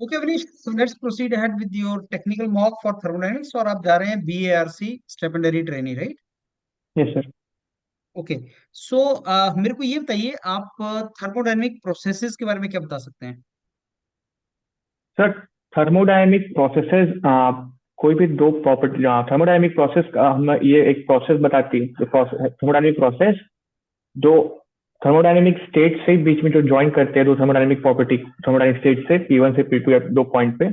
Okay Avnish, so let's proceed ahead with your technical mock for thermodynamics. और आप जा रहे हैं BARC stipendiary trainee, right? Yes sir. Okay. So मेरे को ये बताइए, आप थर्मोडायनेमिक प्रोसेसेस के बारे में क्या बता सकते हैं? सर थर्मोडायनेमिक प्रोसेसेस कोई भी दो प्रॉपर्टी थर्मोडायनेमिक प्रोसेस हम ये एक प्रोसेस बताती है। थर्मोडायनेमिक प्रोसेस दो थर्मोडायनेमिक स्टेट से बीच में जो ज्वाइन करते हैं, दो थर्मोडायनेमिक प्रॉपर्टी थर्मोडायनेमिक स्टेट से P1 से P2 या दो पॉइंट पे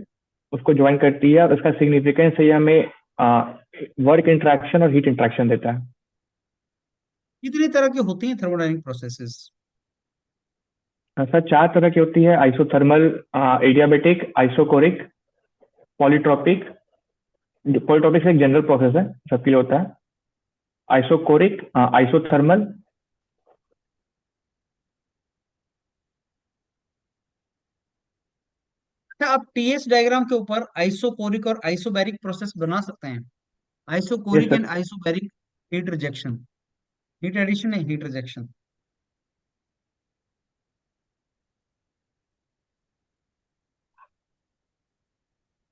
उसको ज्वाइन करती है, और उसका सिग्निफिकेंस है ये हमें वर्क इंटरेक्शन और हीट इंटरेक्शन देता है। कितनी तरह की होती हैं थर्मोडायनेमिक प्रोसेसेस? सर चार तरह की होती है: isothermal, adiabatic, isochoric, polytropic. Polytropic एक जनरल प्रोसेस है, सबके लिए होता है। Isochoric, isothermal. क्या आप टीएस डायग्राम के ऊपर आइसोकोरिक और आइसोबैरिक प्रोसेस बना सकते हैं? Yes isochoric sir. And isobaric heat rejection, heat addition है, हीट रिजेक्शन।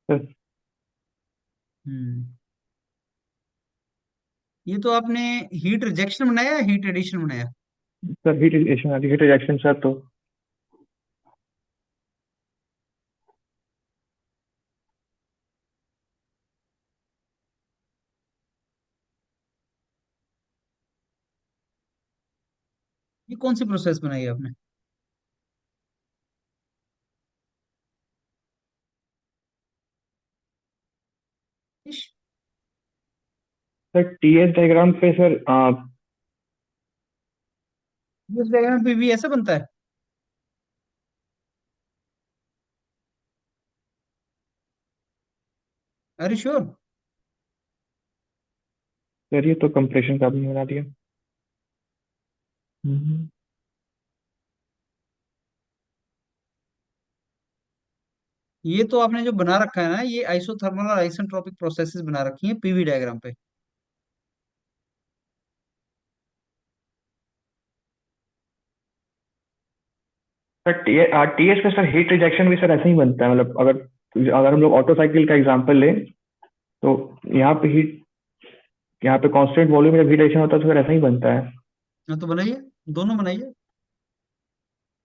Sir hmm. ये तो आपने हीट रिजेक्शन बनाया या हीट एडिशन बनाया? सर हीट रिएक्शन आती है, हीट रिएक्शन सर। तो ये कौन सी प्रोसेस बनाई है आपने? सर टीएस डायग्राम पे सर इस डायग्राम पे भी ऐसा बनता है? अरे श्योर। सर ये तो कंप्रेशन का भी बना दिया। हम्म। ये तो आपने जो बना रखा है ना, ये आइसोथर्मल और आइसेंट्रोपिक प्रोसेसेस बना रखी हैं पीवी डायग्राम पे। सर टीएस पे सर हीट रिजेक्शन भी सर ऐसा ही बनता है। मतलब अगर अगर हम लोग ऑटो साइकिल का एग्जांपल लें, तो यहाँ पे हीट यहाँ पे कांस्टेंट वॉल्यूम में जब हीट रिजेक्शन होता है तो फिर ऐसा ही बनता है। हाँ तो बनाइए, दोनों बनाइए।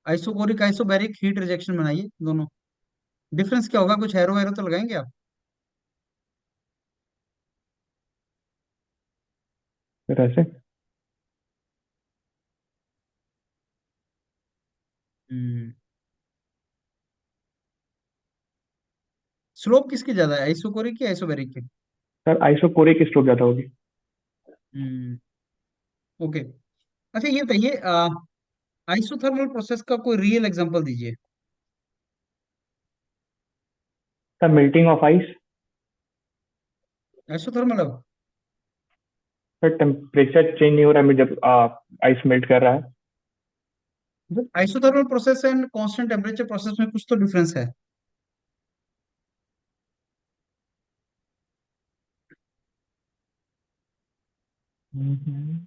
आइसोकोरिक आइसोबैरिक हीट रिजेक्शन बनाइए दोनों। डिफरेंस क्या होगा? कुछ एरो एरो तो लगाएंगे आप? फिर ऐसे। हम्म। स्लोप किसकी ज्यादा है, आइसोकोरिक की आइसोबैरिक की? सर आइसोकोरिक स्ट्रोक ज्यादा होगी। हम्म। ओके। अच्छा ये बताइए, आइसोथर्मल प्रोसेस का कोई रियल एग्जांपल दीजिए। Sir melting of ice. Isothermal अब सर टेम्परेचर चेंज नहीं हो रहा है जब आइस मेल्ट कर रहा है। Isothermal process and constant temperature process में कुछ तो डिफरेंस है। हम्म।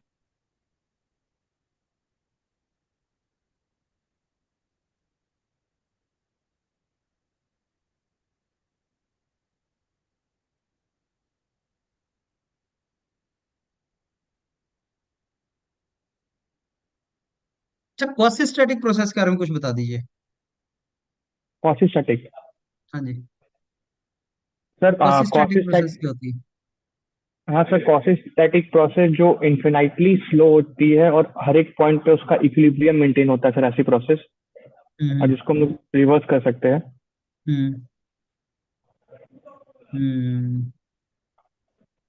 अच्छा, क्वासी स्टैटिक प्रोसेस के बारे में कुछ बता दीजिए। क्वासिस्टैटिक। हाँ जी। Sir quasi static process quasistatic. क्या होती है? हाँ सर, क्वासिस्टैटिक प्रोसेस जो इन्फिनाइटली स्लो होती है और हर एक पॉइंट पे उसका इक्विलिब्रियम मेंटेन होता है सर, ऐसी प्रोसेस। और हम्म। जिसको हम लोग रिवर्स कर सकते हैं। हम्म। हम्म।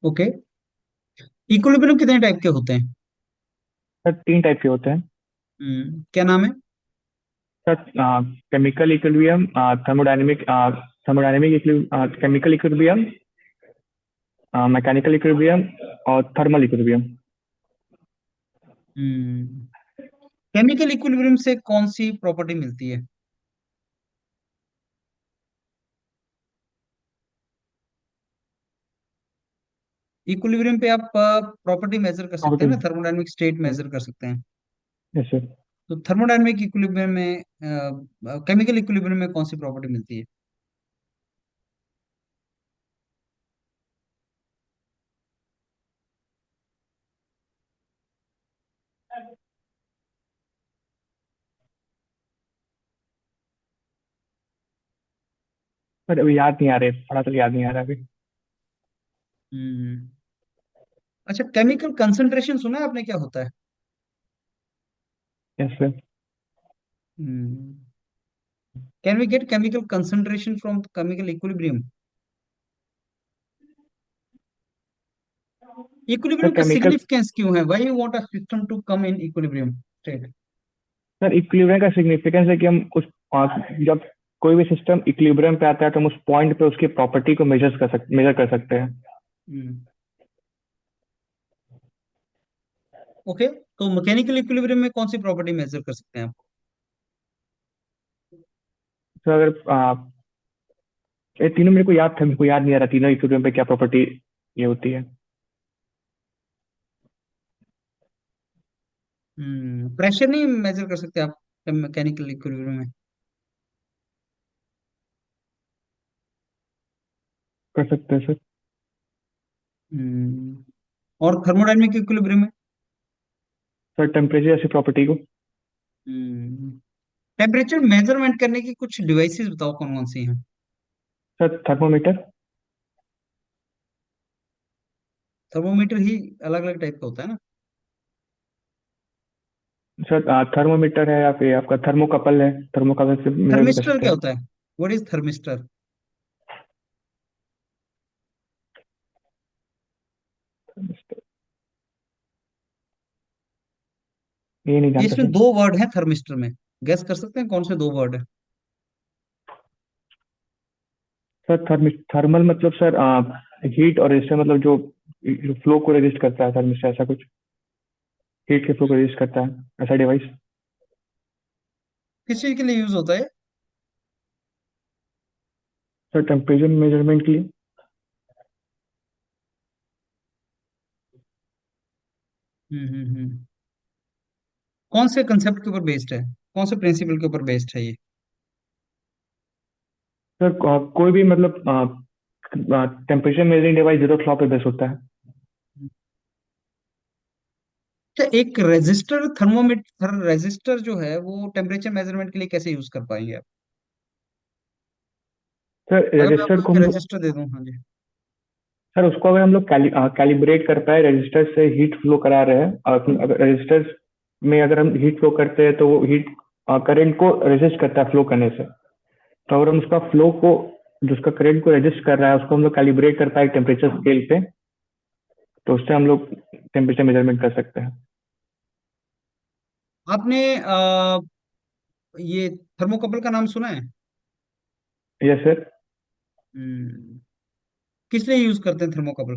ओके। इक्विलिब्रियम कितने टाइप के होते हैं? सर तीन टाइप के होते हैं। क्या नाम है? Sir chemical equilibrium, thermodynamic thermodynamic chemical equilibrium, mechanical equilibrium और थर्मल इक्विलिब्रियम। हम्म। केमिकल इक्विलिब्रियम से कौन सी प्रॉपर्टी मिलती है? इक्विलिब्रियम पे आप प्रॉपर्टी मेजर कर सकते हैं ना, प्रॉपर्टी। थर्मोडायनेमिक स्टेट मेजर कर सकते हैं। Yes sir. तो थर्मोडायनेमिक इक्विलिब्रियम में केमिकल इक्विलिब्रियम में कौन सी प्रॉपर्टी मिलती है? पर अभी याद नहीं आ रहे, पढ़ा तो याद नहीं आ रहा अभी। हम्म। अच्छा, केमिकल कंसंट्रेशन सुना है आपने, क्या होता है? Yes sir. Hmm. Can we get chemical concentration from chemical equilibrium? Sir equilibrium का केमिकल सिग्निफिकेंस क्यों है? Why you want a system to come in equilibrium state? Sir equilibrium का सिग्निफिकेंस है कि हम उस जब कोई भी सिस्टम इक्विलिब्रियम पे आता है तो हम उस पॉइंट पे उसकी प्रॉपर्टी को मेजर कर सकते हैं। हम्म। ओके, तो मैकेनिकल इक्विलिब्रियम में कौन सी प्रॉपर्टी मेजर कर सकते हैं आप? तो अगर ये तीनों मेरे को याद था, मेरे को याद नहीं आ रहा तीनों इक्विलिब्रियम पे क्या प्रॉपर्टी ये होती है। प्रेशर नहीं मेजर कर सकते आप मैकेनिकल इक्विलिब्रियम में? कर सकते हैं सर। हम्म। और थर्मोडायनेमिक इक्विलिब्रियम में? सर टेम्परेचर जैसी प्रॉपर्टी को। टेम्परेचर मेजरमेंट करने की कुछ डिवाइसेस बताओ, कौन कौन सी हैं? Sir thermometer. थर्मोमीटर ही अलग अलग टाइप का होता है ना? सर थर्मोमीटर है या फिर आपका थर्मोकपल है, थर्मोकपल से मेजर भी कर थर्मिस्टर सकते क्या हैं। होता है? What is thermistor? ये नहीं ये जानता इसमें सर। दो वर्ड हैं थर्मिस्टर में, गैस कर सकते हैं कौन से दो वर्ड है? सर थर्मल मतलब सर हीट, और रेजिस्टर मतलब जो फ्लो को रेजिस्ट करता है, थर्मिस्टर ऐसा कुछ, हीट के फ्लो को रेजिस्ट करता है, ऐसा डिवाइस। किस चीज के लिए यूज होता है? सर टेम्परेचर मेजरमेंट के लिए। हम्म। कौन से कंसेप्ट के ऊपर बेस्ड है? कौन से प्रिंसिपल के ऊपर बेस्ड है ये? सर कोई भी मतलब temperature measuring device zero law पे बेस होता है। अच्छा, एक रेजिस्टर, थर्मोमीटर रेजिस्टर जो है वो टेम्परेचर मेजरमेंट के लिए कैसे यूज कर पाएंगे आप? सर अगर मैं रजिस्टर आपको को एक हम लोग, रेजिस्टर दे दूं, हाँ जी। सर उसको अगर हम लोग कैलिब्रेट कर पाए, रजिस्टर से हीट फ्लो करा रहे हैं, और अगर रजिस्टर में अगर हम हीट फ्लो करते हैं तो वो हीट करंट को रेजिस्ट करता है फ्लो करने से। तो अगर हम उसका फ्लो को, जो उसका करंट को रेजिस्ट कर रहा है, उसको हम लोग कैलिब्रेट कर पाए टेम्परेचर स्केल पे, तो उससे हम लोग टेम्परेचर मेजरमेंट कर सकते हैं। आपने ये थर्मोकपल का नाम सुना है? Yes sir. हम्म। किस लिए यूज करते हैं थर्मोकपल?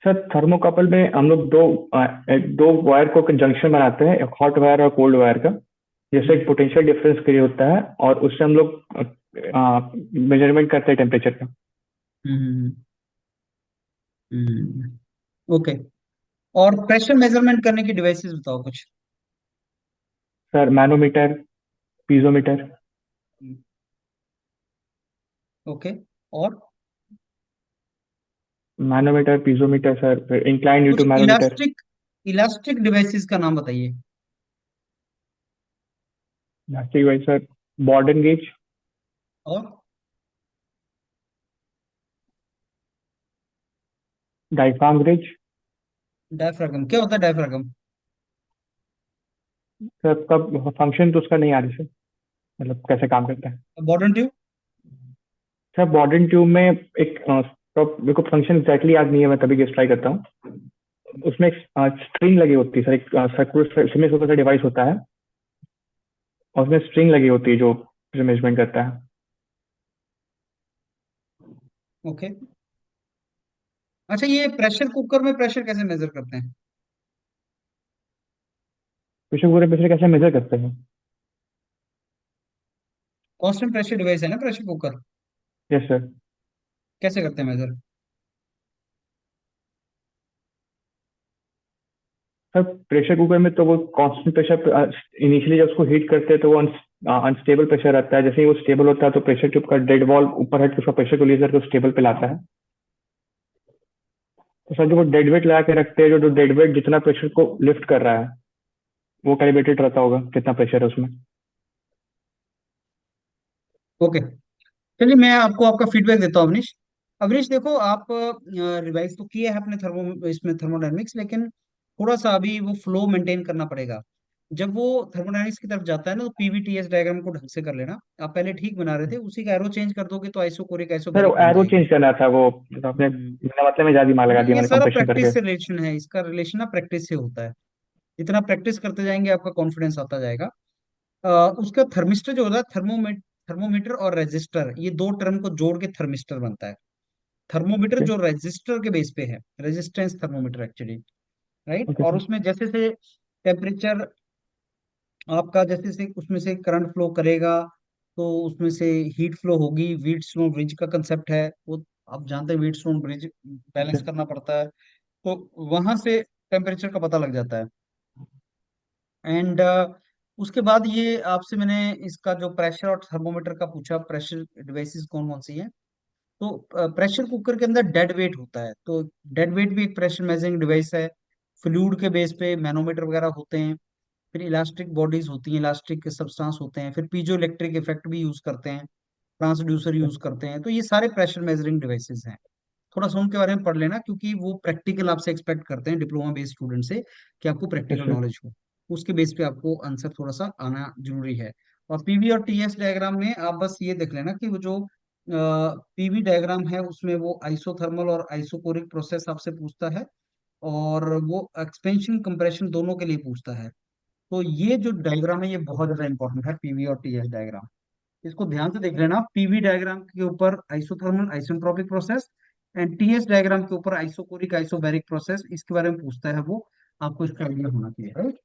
सर थर्मोकपल में हम लोग दो वायर को जंक्शन बनाते हैं, एक हॉट वायर और कोल्ड वायर का, जैसे एक हम्म पोटेंशियल डिफरेंस क्रिएट होता है, और उससे हम लोग मेजरमेंट करते हैं टेम्परेचर का। Hmm okay. और प्रेशर मेजरमेंट करने की डिवाइसेस बताओ कुछ। Sir manometer, piezometer. ओके। और मैनोमीटर, पीजोमीटर सर, फिर इंक्लाइन ड्यू कुछ टू मैनोमीटर। इलास्टिक इलास्टिक डिवाइसेस का नाम बताइए। ठीक है सर। Bourdon gauge. और डायफ्राम गेज। डायफ्रागम क्या होता है? डायफ्रागम? सर कब फंक्शन तो उसका नहीं आ रही सर, मतलब कैसे काम करता है। Bottom tube? सर बॉर्डन ट्यूब में एक तो मेरे को फंक्शन एग्जैक्टली याद नहीं है, मैं तभी गेस ट्राई करता हूँ। उसमें एक स्ट्रिंग लगी होती है सर, एक सर्कुलर सेमी सर्कुलर डिवाइस होता है, और उसमें स्ट्रिंग लगी होती है जो मेजरमेंट करता है। ओके। अच्छा, ये प्रेशर कुकर में प्रेशर कैसे मेजर करते हैं? प्रेशर कुकर प्रेशर कैसे मेजर करते हैं। कांस्टेंट प्रेशर डिवाइस है ना प्रेशर कुकर? Yes sir. कैसे करते हैं मेजर? सर प्रेशर कुकर में तो वो कांस्टेंट प्रेशर, इनिशियली जब उसको हीट करते हैं तो वो अनस्टेबल प्रेशर रहता है, जैसे ही वो स्टेबल होता है तो प्रेशर ट्यूब का डेड वॉल्व ऊपर हट के उसका प्रेशर को ले करके स्टेबल पे लाता है। तो सर जो वो डेड वेट लगा के रखते हैं, जो जो डेड वेट जितना प्रेशर को लिफ्ट कर रहा है, वो कैलिब्रेटेड रहता होगा कितना प्रेशर है उसमें। ओके। चलिए मैं आपको आपका फीडबैक देता हूँ अवनीश। अवनीश देखो, आप रिवाइज तो किए हैं अपने इसमें थर्मोडायनेमिक्स, लेकिन थोड़ा सा अभी वो फ्लो मेंटेन करना पड़ेगा। जब वो थर्मोडायनेमिक्स की तरफ जाता है ना, तो पीवीटीएस डायग्राम को ढंग से कर लेना। आप पहले ठीक बना रहे थे, उसी का एरो चेंज कर दोगे तो आइसोकोरिक सर आइसोबैरिक बन एरो जाएगा। चेंज करना था वो, तो आपने हम्म। बिना मतलब में ज्यादा दिमाग लगा दिया ये मैंने सारा कंप्रेशन प्रैक्टिस करके। से रिलेशन है, इसका रिलेशन ना प्रैक्टिस से होता है। जितना प्रैक्टिस करते जाएंगे आपका कॉन्फिडेंस आता जाएगा। उसका थर्मिस्टर जो होता है, थर्मोमीटर और रेजिस्टर, ये दो टर्म को जोड़ के थर्मिस्टर बनता है। Thermometer okay. जो रेजिस्टर के बेस पे है, resistance thermometer actually, right. Okay और सर। उसमें जैसे से टेम्परेचर आपका, जैसे से उसमें से करंट फ्लो करेगा, तो उसमें से हीट फ्लो होगी। व्हीट स्टोन ब्रिज का कंसेप्ट है वो, आप जानते हैं wheat stone bridge okay. Balance करना पड़ता है। तो वहां से टेम्परेचर का पता लग जाता है। एंड उसके बाद ये आपसे मैंने इसका जो प्रेशर और थर्मोमीटर का पूछा, प्रेशर डिवाइसेस कौन कौन सी हैं। तो प्रेशर कुकर के अंदर डेड वेट होता है, तो डेड वेट भी एक प्रेशर मेजरिंग डिवाइस है। फ्लूइड के बेस पे मैनोमीटर वगैरह होते हैं। फिर इलास्टिक बॉडीज होती हैं, इलास्टिक सब्सटेंस होते हैं। फिर पीजो इलेक्ट्रिक इफेक्ट भी यूज करते हैं, ट्रांसड्यूसर यूज करते हैं। तो ये सारे प्रेशर मेजरिंग डिवाइसेस हैं। थोड़ा सा उनके बारे में पढ़ लेना, क्योंकि वो प्रैक्टिकल आपसे एक्सपेक्ट करते हैं डिप्लोमा बेस्ड स्टूडेंट से, कि आपको प्रैक्टिकल सर। नॉलेज हो। उसके बेस पे आपको आंसर थोड़ा सा आना जरूरी है। और पीवी और टीएस डायग्राम में आप बस ये देख लेना कि वो जो पीवी डायग्राम है उसमें वो आइसोथर्मल और आइसोकोरिक प्रोसेस आपसे पूछता है, और वो एक्सपेंशन कंप्रेशन दोनों के लिए पूछता है। तो ये जो डायग्राम है ये बहुत ज्यादा इंपॉर्टेंट है, पीवी और टीएस डायग्राम। इसको ध्यान से देख लेना। पीवी डायग्राम के ऊपर isothermal isentropic process, and TS diagram के ऊपर आइसोकोरिक आइसोबैरिक प्रोसेस, इसके बारे में पूछता है वो। आपको इसका आइडिया होना चाहिए, right?